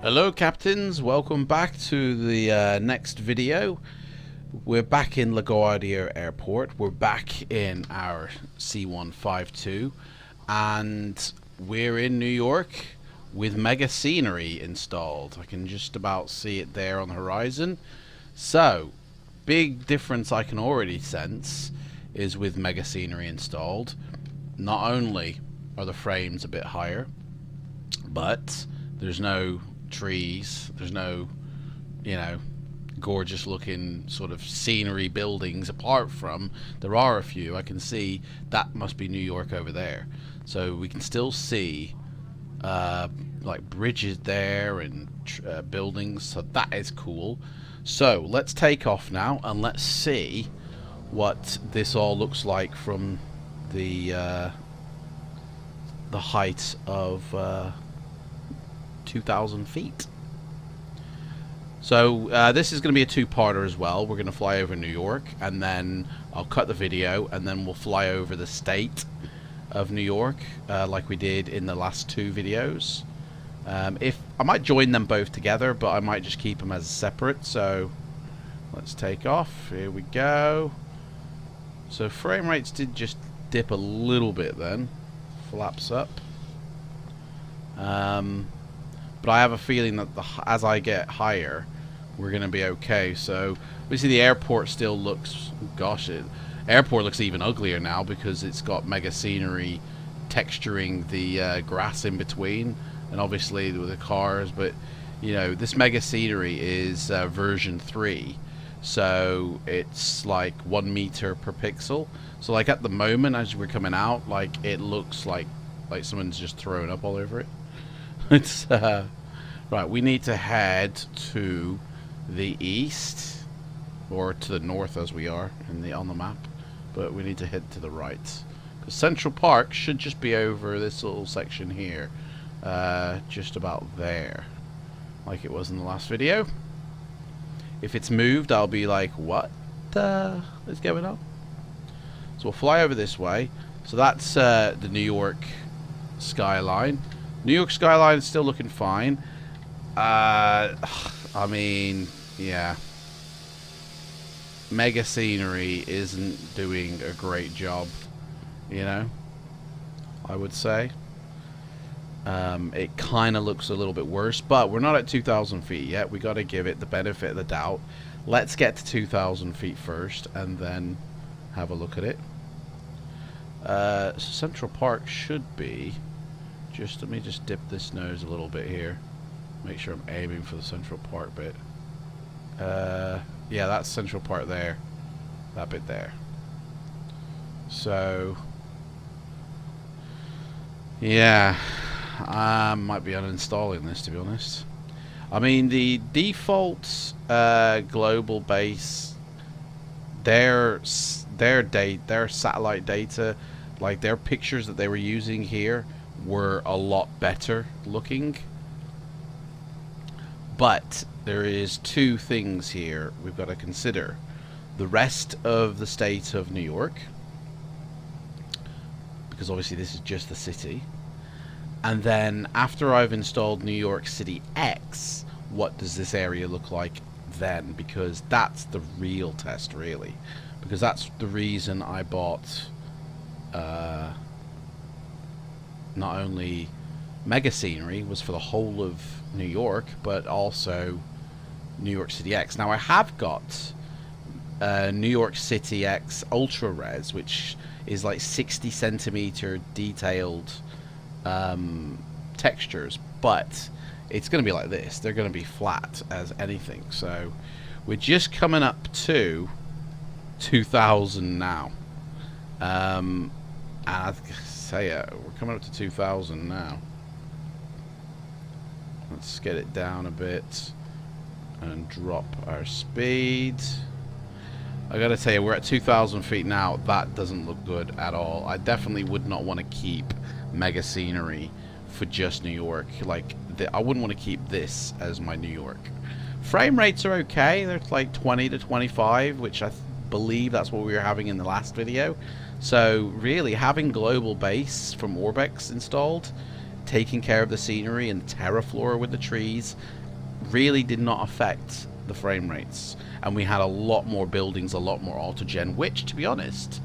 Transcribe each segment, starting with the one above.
Hello captains, welcome back to the next video. We're back in LaGuardia Airport. We're back in our C152 and we're in New York with Megascenery installed. I can just about see it there on the horizon. So, big difference I can already sense is with Megascenery installed. Not only are the frames a bit higher, but there's no trees, there's no, you know, gorgeous looking sort of scenery buildings, apart from there are a few. I can see that must be New York over there, so we can still see like bridges there and buildings, so that is cool. So let's take off now and let's see what this all looks like from the height of 2,000 feet. So this is going to be a two-parter as well. We're going to fly over New York, and then I'll cut the video, and then we'll fly over the state of New York like we did in the last two videos. If I might join them both together, but I might just keep them as separate. So let's take off. Here we go. So frame rates did just dip a little bit then. Flaps up. But I have a feeling that as I get higher, we're going to be okay. So obviously the airport still looks, gosh, airport looks even uglier now because it's got Megascenery texturing the grass in between, and obviously with the cars. But you know, this Megascenery is version 3, so it's like 1 meter per pixel. So like at the moment, as we're coming out, like it looks like someone's just thrown up all over it. It's right, we need to head to the east, or to the north as we are on the map, but we need to head to the right because Central Park should just be over this little section here, just about there, like it was in the last video. If it's moved, I'll be like, what is going on? So we'll fly over this way. So that's the New York skyline. New York skyline is still looking fine. I mean, yeah. Megascenery isn't doing a great job, you know, I would say. It kind of looks a little bit worse, but we're not at 2,000 feet yet. We got to give it the benefit of the doubt. Let's get to 2,000 feet first and then have a look at it. Central Park should be... let me just dip this nose a little bit here. Make sure I'm aiming for the Central Park bit. Yeah, that's Central Park there. That bit there. So, yeah, I might be uninstalling this, to be honest. I mean, the default global base, their satellite data, like their pictures that they were using here, were a lot better looking. But there is two things here we've got to consider. The rest of the state of New York, because obviously this is just the city. And then after I've installed New York City X, what does this area look like then? Because that's the real test, really. Because that's the reason I bought not only Megascenery was for the whole of New York, but also New York City X. Now I have got New York City X Ultra Res, which is like 60 centimeter detailed textures, but it's going to be like this. They're going to be flat as anything. So we're just coming up to 2,000 now. And I'd say we're coming up to 2,000 now. Let's get it down a bit and drop our speed. I gotta tell you, we're at 2,000 feet now. That doesn't look good at all. I definitely would not want to keep Megascenery for just New York. Like, I wouldn't want to keep this as my New York. Frame rates are okay. They're like 20 to 25, which I believe that's what we were having in the last video. So really, having global base from ORBX installed taking care of the scenery and the terraflora with the trees really did not affect the frame rates, and we had a lot more buildings, a lot more autogen, which, to be honest,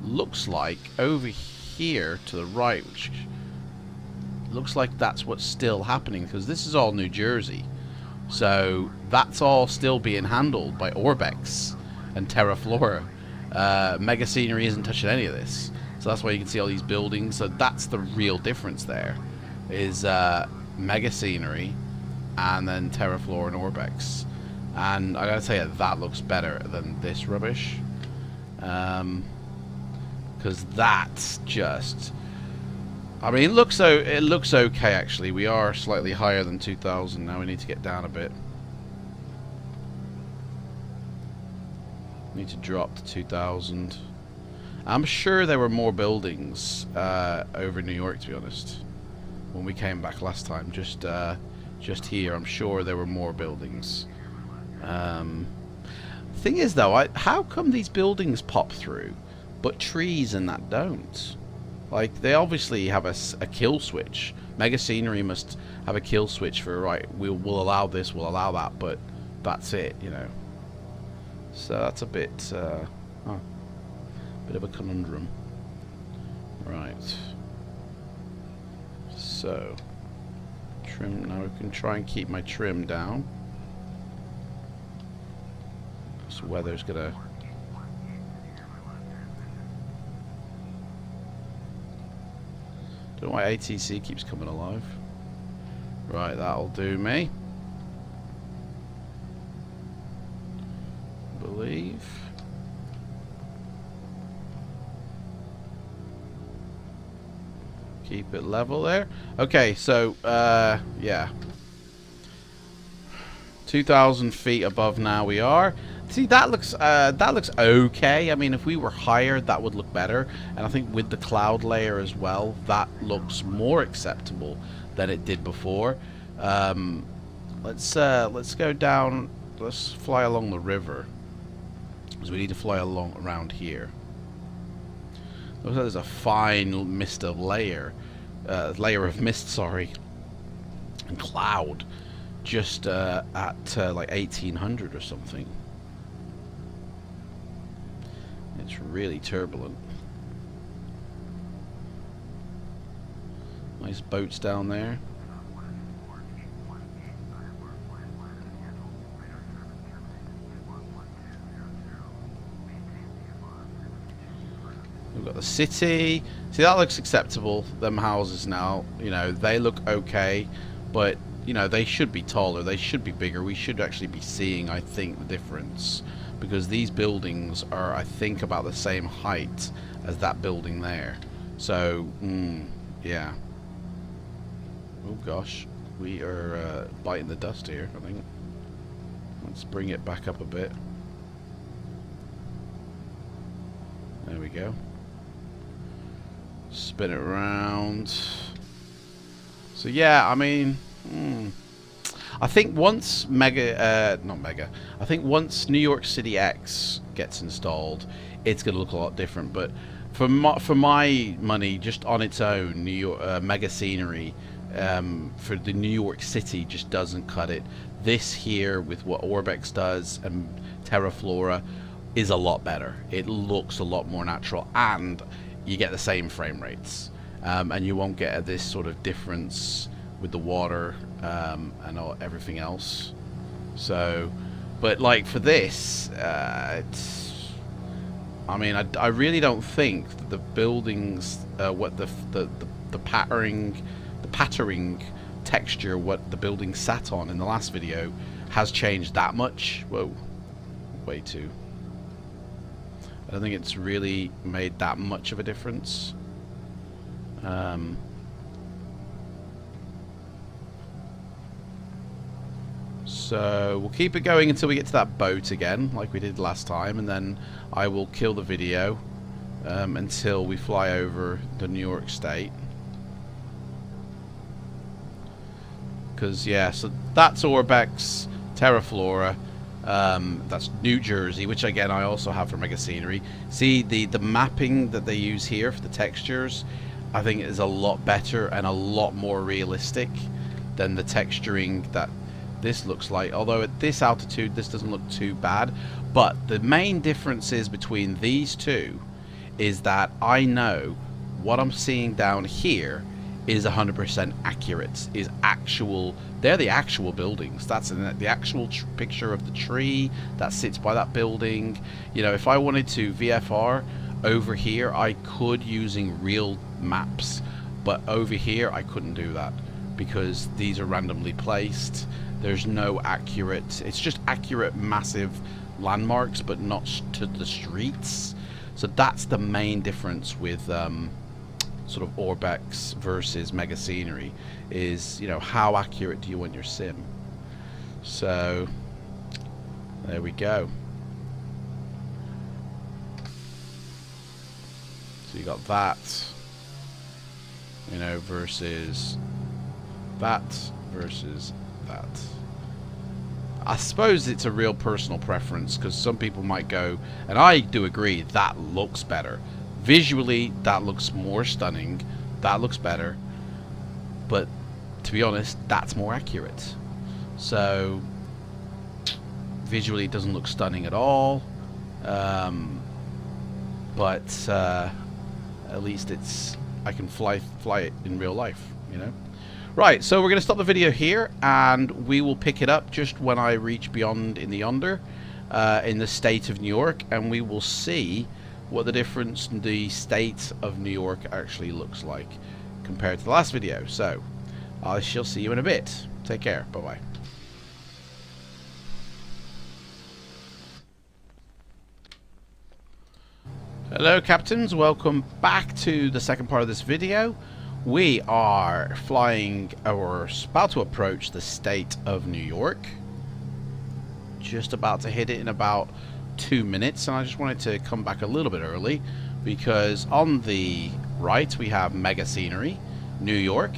looks like over here to the right, which looks like that's what's still happening, because this is all New Jersey, so that's all still being handled by ORBX and terraflora. MegaScenery isn't touching any of this, so that's why you can see all these buildings. So that's the real difference there, is MegaScenery and then terraflora and ORBX. And I gotta say, that looks better than this rubbish, because that's just, I mean, it looks okay actually. We are slightly higher than 2000 now. We need to get down a bit. Need to drop to 2000. I'm sure there were more buildings over New York, to be honest, when we came back last time. Just here, I'm sure there were more buildings. Thing is though, how come these buildings pop through but trees and that don't? Like, they obviously have a kill switch. MegaScenery must have a kill switch for, right, we'll allow this, we'll allow that, but that's it, you know. So that's a bit bit of a conundrum. Right, so trim. Now we can try and keep my trim down. This weather's gonna, don't know why ATC keeps coming alive. Right, that'll do me, I believe. Keep it level there. Okay, so yeah, 2,000 feet above now we are. See, that looks okay. I mean, if we were higher, that would look better. And I think with the cloud layer as well, that looks more acceptable than it did before. Let's go down. Let's fly along the river, because we need to fly along around here. Looks like there's a fine mist of layer of mist, sorry, and cloud just at like 1800 or something. It's really turbulent. Nice boats down there. We've got the city. See, that looks acceptable. Them houses now, you know, they look okay, but you know, they should be taller, they should be bigger. We should actually be seeing, I think, the difference, because these buildings are, I think, about the same height as that building there. So yeah. Oh gosh, we are biting the dust here, I think. Let's bring it back up a bit. There we go. Spin it around. So yeah, I mean, I think once I think once New York City X gets installed, it's going to look a lot different. But for my money, just on its own, New York MegaScenery for the New York City just doesn't cut it. This here with what ORBX does and terraflora is a lot better. It looks a lot more natural, and you get the same frame rates, and you won't get this sort of difference with the water and everything else. So, but like for this, it's, I mean, I really don't think that the buildings, what the patterning texture, what the building sat on in the last video, has changed that much. Whoa, way too. I don't think it's really made that much of a difference. So we'll keep it going until we get to that boat again, like we did last time, and then I will kill the video until we fly over the New York State. Because yeah, so that's ORBX, terraflora. That's New Jersey, which again I also have for MegaScenery. See the mapping that they use here for the textures. I think is a lot better and a lot more realistic than the texturing that this looks like. Although at this altitude this doesn't look too bad, but the main differences between these two is that I know what I'm seeing down here is 100% accurate, is actual. They're the actual buildings. That's the actual picture of the tree that sits by that building. You know, if I wanted to VFR over here, I could using real maps, but over here I couldn't do that because these are randomly placed. There's no accurate, it's just accurate massive landmarks, but not to the streets. So that's the main difference with sort of ORBX versus Megascenery, is, you know, how accurate do you want your sim? So there we go. So you got that, you know, versus that versus that. I suppose it's a real personal preference, because some people might go, and I do agree, that looks better. Visually, that looks more stunning, that looks better, but to be honest, that's more accurate. So visually it doesn't look stunning at all, but at least it's, I can fly it in real life, you know. Right, so we're going to stop the video here, and we will pick it up just when I reach beyond in the yonder, in the state of New York, and we will see what the difference in the state of New York actually looks like compared to the last video. So I shall see you in a bit. Take care. Bye bye. Hello captains, welcome back to the second part of this video. We are flying, or about to approach, the state of New York. Just about to hit it in about 2 minutes, and I just wanted to come back a little bit early because on the right we have Megascenery New York,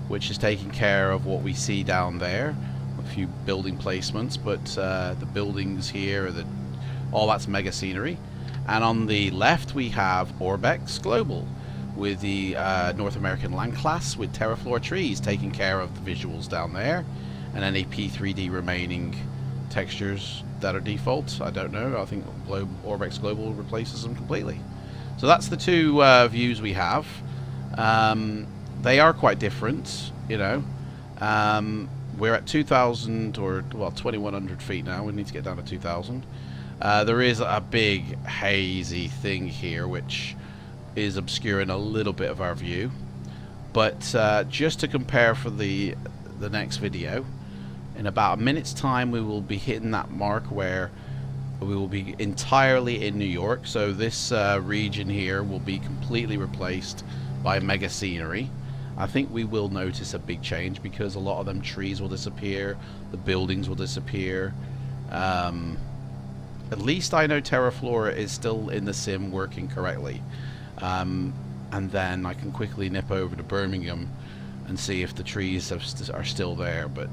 which is taking care of what we see down there, a few building placements, but the buildings here are all that's Megascenery. And on the left we have ORBX Global with the North American land class with terraflora trees taking care of the visuals down there, and any P3D remaining textures that are default. I don't know, I think ORBX Global replaces them completely. So that's the two views we have. They are quite different, you know. We're at 2,000, or well 2,100 feet now. We need to get down to 2,000. There is a big hazy thing here which is obscuring a little bit of our view, but just to compare for the next video, in about a minute's time we will be hitting that mark where we will be entirely in New York. So this region here will be completely replaced by Megascenery. I think we will notice a big change because a lot of them trees will disappear, the buildings will disappear. At least I know terraflora is still in the sim working correctly. And then I can quickly nip over to Birmingham and see if the trees are still there. But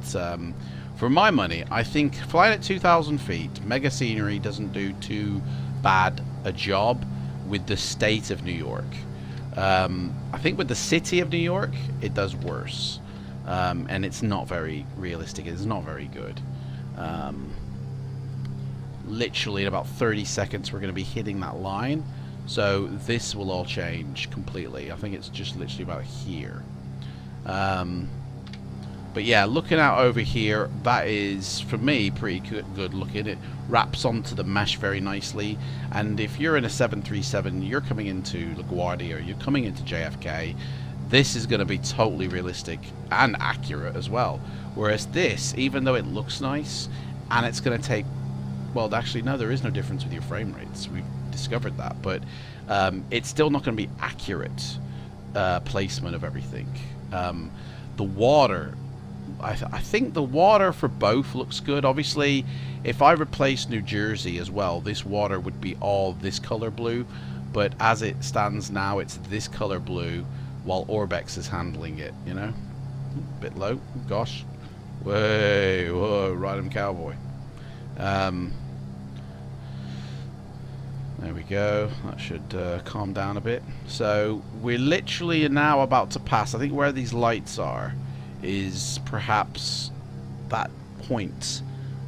for my money, I think flying at 2,000 feet, Megascenery doesn't do too bad a job with the state of New York. I think with the city of New York, it does worse. And it's not very realistic. It's not very good. Literally in about 30 seconds we're going to be hitting that line, so this will all change completely. I think it's just literally about here. But yeah, looking out over here, that is for me pretty good looking. It wraps onto the mesh very nicely, and if you're in a 737, you're coming into LaGuardia or you're coming into JFK, this is going to be totally realistic and accurate as well. Whereas this, even though it looks nice, and it's going to take, well, actually, no, there is no difference with your frame rates. We've discovered that, but it's still not going to be accurate placement of everything. The water, I think the water for both looks good. Obviously, if I replace New Jersey as well, this water would be all this color blue, but as it stands now, it's this color blue, while ORBX is handling it, you know? A bit low, gosh. Whoa, ride 'em cowboy. There we go. That should calm down a bit. So we're literally now about to pass. I think where these lights are is perhaps that point.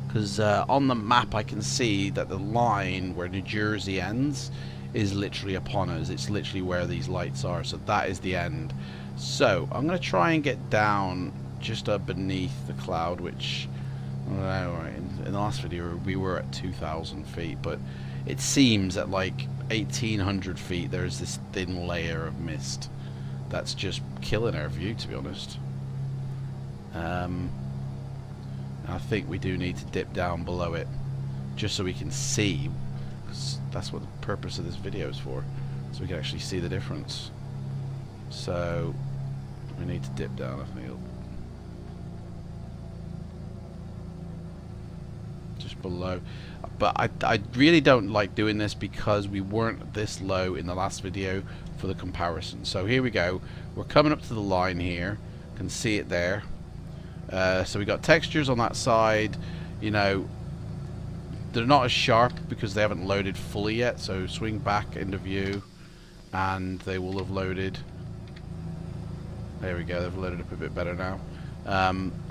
Because on the map I can see that the line where New Jersey ends is literally upon us. It's literally where these lights are. So that is the end. So I'm going to try and get down just up beneath the cloud, which in the last video we were at 2,000 feet, but it seems at like 1,800 feet there's this thin layer of mist that's just killing our view, to be honest. I think we do need to dip down below it just so we can see, because that's what the purpose of this video is for, so we can actually see the difference. So we need to dip down, I think, just below. But I really don't like doing this because we weren't this low in the last video for the comparison. So here we go. We're coming up to the line here. Can see it there. So we got textures on that side. You know, they're not as sharp because they haven't loaded fully yet. So swing back into view, and they will have loaded. There we go. They've loaded up a bit better now.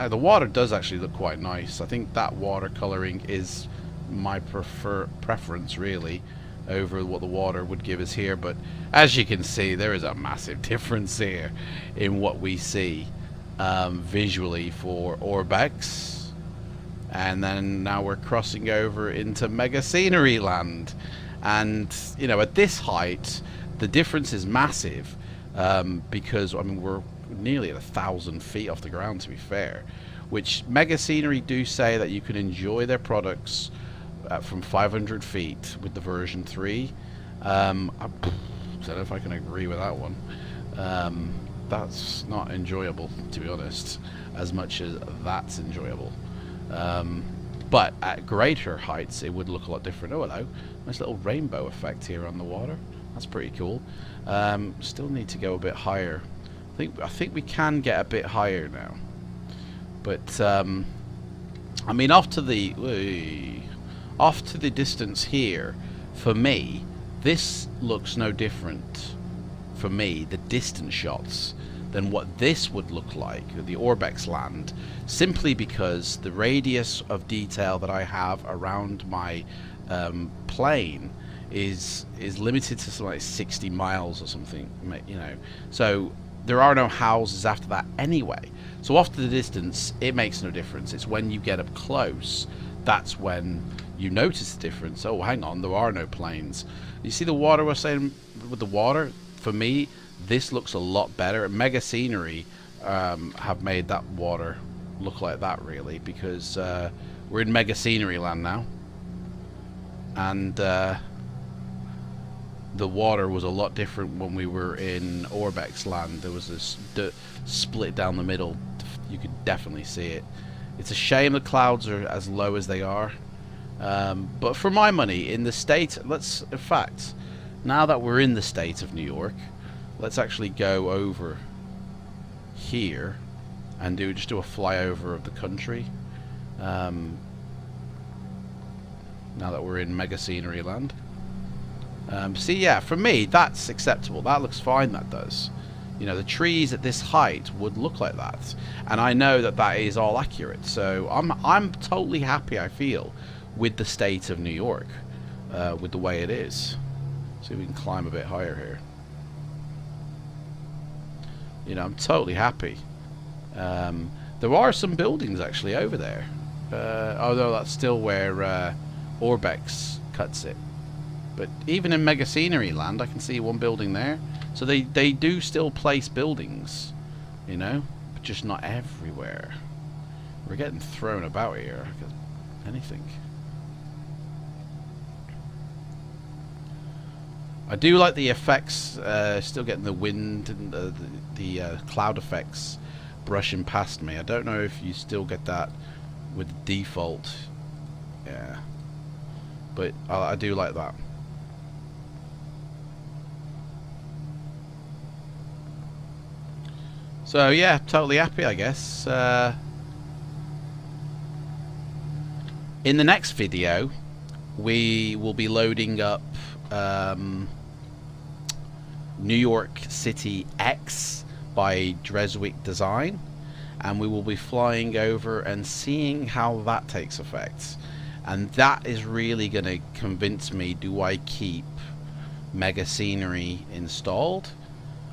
The water does actually look quite nice. I think that water coloring is my preference really over what the water would give us here, but as you can see there is a massive difference here in what we see visually for ORBX, and then now we're crossing over into Megascenery land, and you know, at this height the difference is massive, because I mean we're nearly at 1,000 feet off the ground, to be fair, which Megascenery do say that you can enjoy their products from 500 feet with the version 3. I don't know if I can agree with that one. That's not enjoyable, to be honest, as much as that's enjoyable. But at greater heights it would look a lot different. Oh, hello. Nice little rainbow effect here on the water. That's pretty cool. Still need to go a bit higher. I think we can get a bit higher now. But I mean, off to the distance here, for me, this looks no different for me, the distant shots, than what this would look like, the ORBX land, simply because the radius of detail that I have around my plane is limited to something like 60 miles or something, you know. So there are no houses after that anyway. So off to the distance, it makes no difference. It's when you get up close, that's when you notice the difference. Oh, hang on, there are no planes. You see the water we're saying with the water? For me, this looks a lot better. Megascenery have made that water look like that, really, because we're in Megascenery land now. And the water was a lot different when we were in ORBX land. There was this split down the middle. You could definitely see it. It's a shame the clouds are as low as they are. But for my money, in the state, in fact, now that we're in the state of New York, let's actually go over here and just do a flyover of the country. Now that we're in Megascenery land. See, yeah, for me, that's acceptable. That looks fine, that does. You know, the trees at this height would look like that. And I know that that is all accurate. So I'm totally happy, I feel, with the state of New York, with the way it is. See if we can climb a bit higher here. You know, I'm totally happy. There are some buildings actually over there. Although that's still where ORBX cuts it. But even in Megascenery land, I can see one building there. So they do still place buildings, you know, but just not everywhere. We're getting thrown about here. Anything. I do like the effects. Still getting the wind and the cloud effects brushing past me. I don't know if you still get that with default. Yeah, but I do like that. So yeah, totally happy, I guess. In the next video, we will be loading up New York City X by Dreswick Design, and we will be flying over and seeing how that takes effect. And that is really going to convince me, do I keep Megascenery installed?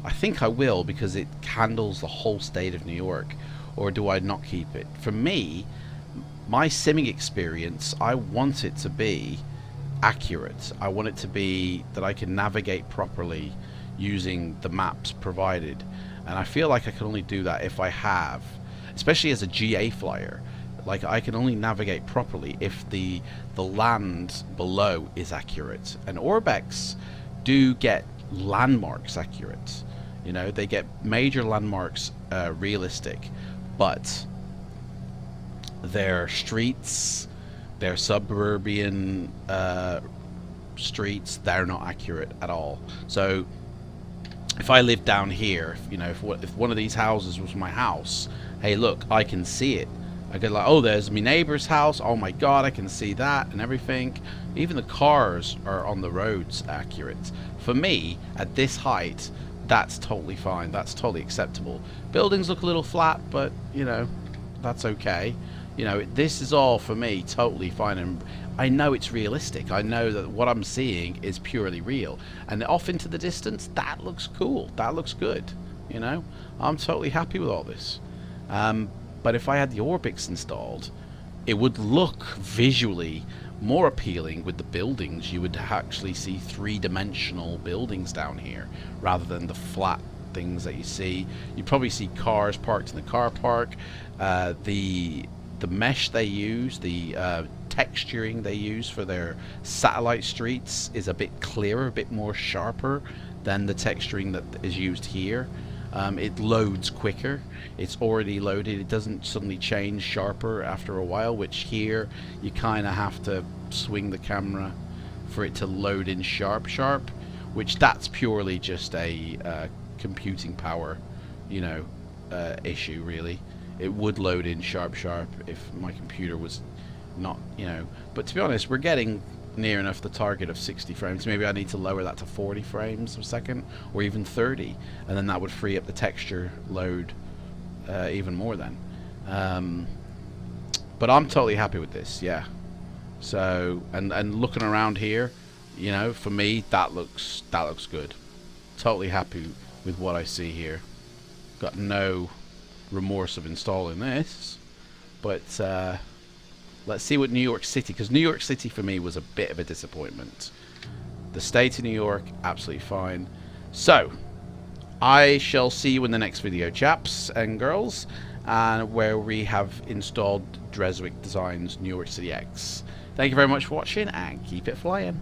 I think I will, because it handles the whole state of New York. Or do I not keep it? For me, my simming experience, I want it to be accurate. I want it to be that I can navigate properly using the maps provided. And I feel like I can only do that if I have, especially as a GA flyer, like I can only navigate properly if the land below is accurate. And ORBX do get landmarks accurate. You know, they get major landmarks realistic, but their streets, their suburban streets, they're not accurate at all. So if I live down here, you know, if one of these houses was my house, hey look, I can see it. I get like, oh, there's my neighbor's house, oh my god, I can see that and everything. Even the cars are on the roads accurate. For me, at this height, that's totally fine, that's totally acceptable. Buildings look a little flat, but you know, that's okay. You know, this is all for me totally fine, and I know it's realistic. I know that what I'm seeing is purely real, and off into the distance, that looks cool, that looks good. You know, I'm totally happy with all this. But if I had the ORBX installed, it would look visually more appealing with the buildings. You would actually see three-dimensional buildings down here rather than the flat things that you see. You'd probably see cars parked in the car park. The mesh they use, the texturing they use for their satellite streets is a bit clearer, a bit more sharper than the texturing that is used here. It loads quicker. It's already loaded. It doesn't suddenly change sharper after a while, which here you kind of have to swing the camera for it to load in sharp, which that's purely just a computing power, you know, issue really. It would load in sharp if my computer was not, you know. But to be honest, we're getting near enough the target of 60 frames. Maybe I need to lower that to 40 frames a second, or even 30, and then that would free up the texture load even more then. But I'm totally happy with this, yeah. So, and looking around here, you know, for me, that looks good. Totally happy with what I see here. Got no remorse of installing this, but let's see what New York City, because New York City for me was a bit of a disappointment. The state of New York, absolutely fine. So I shall see you in the next video, chaps and girls, and where we have installed Dreswick Designs New York City X. Thank you very much for watching, and keep it flying.